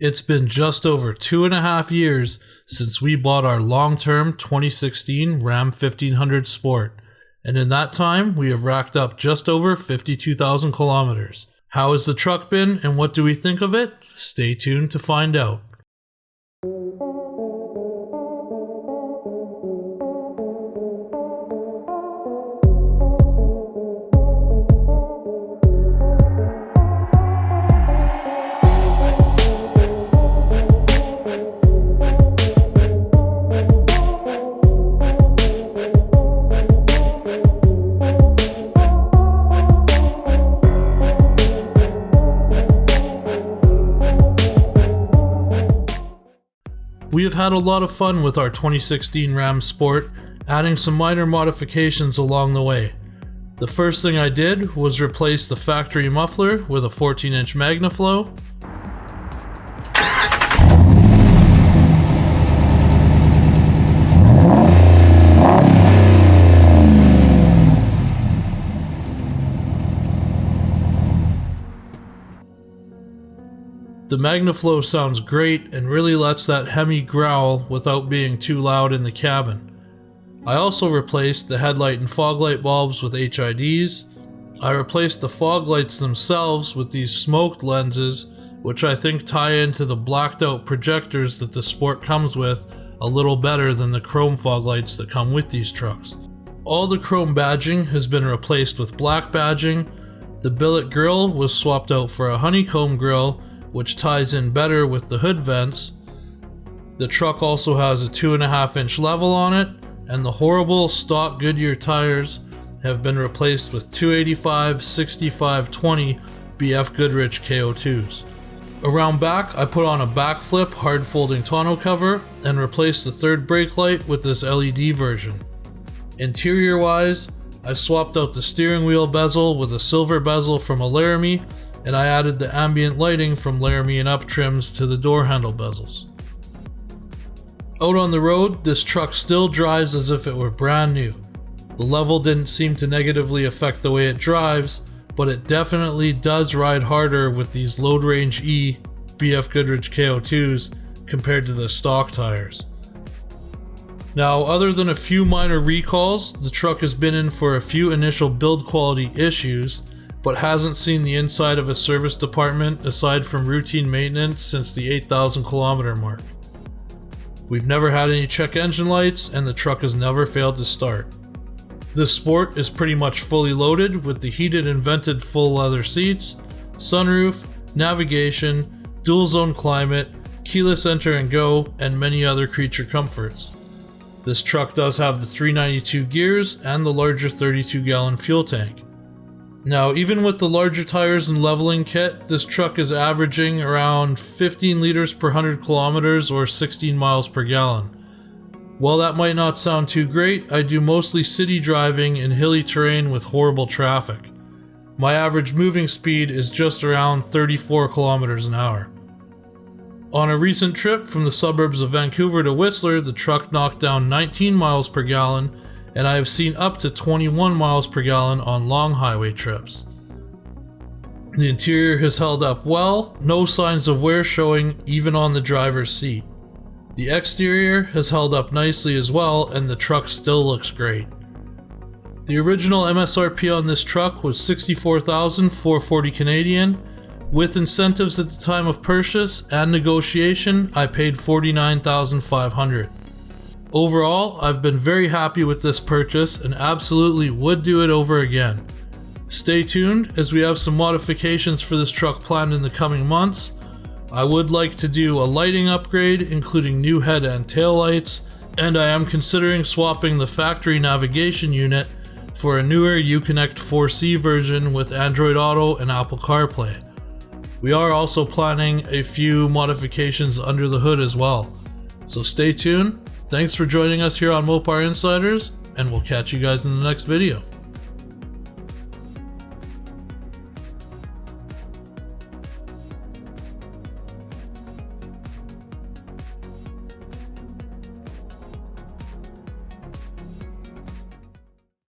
It's been just over 2.5 years since we bought our long-term 2016 Ram 1500 Sport, and in that time we have racked up just over 52,000 kilometers. How has the truck been and what do we think of it? Stay tuned to find out. We have had a lot of fun with our 2016 Ram Sport, adding some minor modifications along the way. The first thing I did was replace the factory muffler with a 14-inch Magnaflow. The Magnaflow sounds great and really lets that Hemi growl without being too loud in the cabin. I also replaced the headlight and fog light bulbs with HIDs. I replaced the fog lights themselves with these smoked lenses, which I think tie into the blacked out projectors that the Sport comes with a little better than the chrome fog lights that come with these trucks. All the chrome badging has been replaced with black badging. The billet grille was swapped out for a honeycomb grille, which ties in better with the hood vents. The truck also has a 2.5-inch level on it, and the horrible stock Goodyear tires have been replaced with 285 65/20 BF Goodrich KO2s. Around back, I put on a backflip hard folding tonneau cover and replaced the third brake light with this LED version. Interior wise, I swapped out the steering wheel bezel with a silver bezel from a Laramie, and I added the ambient lighting from Laramie and Up trims to the door handle bezels. Out on the road, this truck still drives as if it were brand new. The level didn't seem to negatively affect the way it drives, but it definitely does ride harder with these Load Range E BF Goodrich KO2s compared to the stock tires. Now, other than a few minor recalls, the truck has been in for a few initial build quality issues, but hasn't seen the inside of a service department aside from routine maintenance since the 8,000 kilometer mark. We've never had any check engine lights, and the truck has never failed to start. This Sport is pretty much fully loaded with the heated and vented full leather seats, sunroof, navigation, dual zone climate, keyless enter and go, and many other creature comforts. This truck does have the 392 gears and the larger 32-gallon fuel tank. Now, even with the larger tires and leveling kit, this truck is averaging around 15 liters per 100 kilometers or 16 miles per gallon. While that might not sound too great, I do mostly city driving in hilly terrain with horrible traffic. My average moving speed is just around 34 kilometers an hour. On a recent trip from the suburbs of Vancouver to Whistler, the truck knocked down 19 miles per gallon, and I have seen up to 21 miles per gallon on long highway trips. The interior has held up well, no signs of wear showing even on the driver's seat. The exterior has held up nicely as well, and the truck still looks great. The original MSRP on this truck was $64,440 Canadian. With incentives at the time of purchase and negotiation, I paid $49,500. Overall, I've been very happy with this purchase and absolutely would do it over again. Stay tuned as we have some modifications for this truck planned in the coming months. I would like to do a lighting upgrade, including new head and tail lights, and I am considering swapping the factory navigation unit for a newer Uconnect 4C version with Android Auto and Apple CarPlay. We are also planning a few modifications under the hood as well, so stay tuned. Thanks for joining us here on Mopar Insiders, and we'll catch you guys in the next video.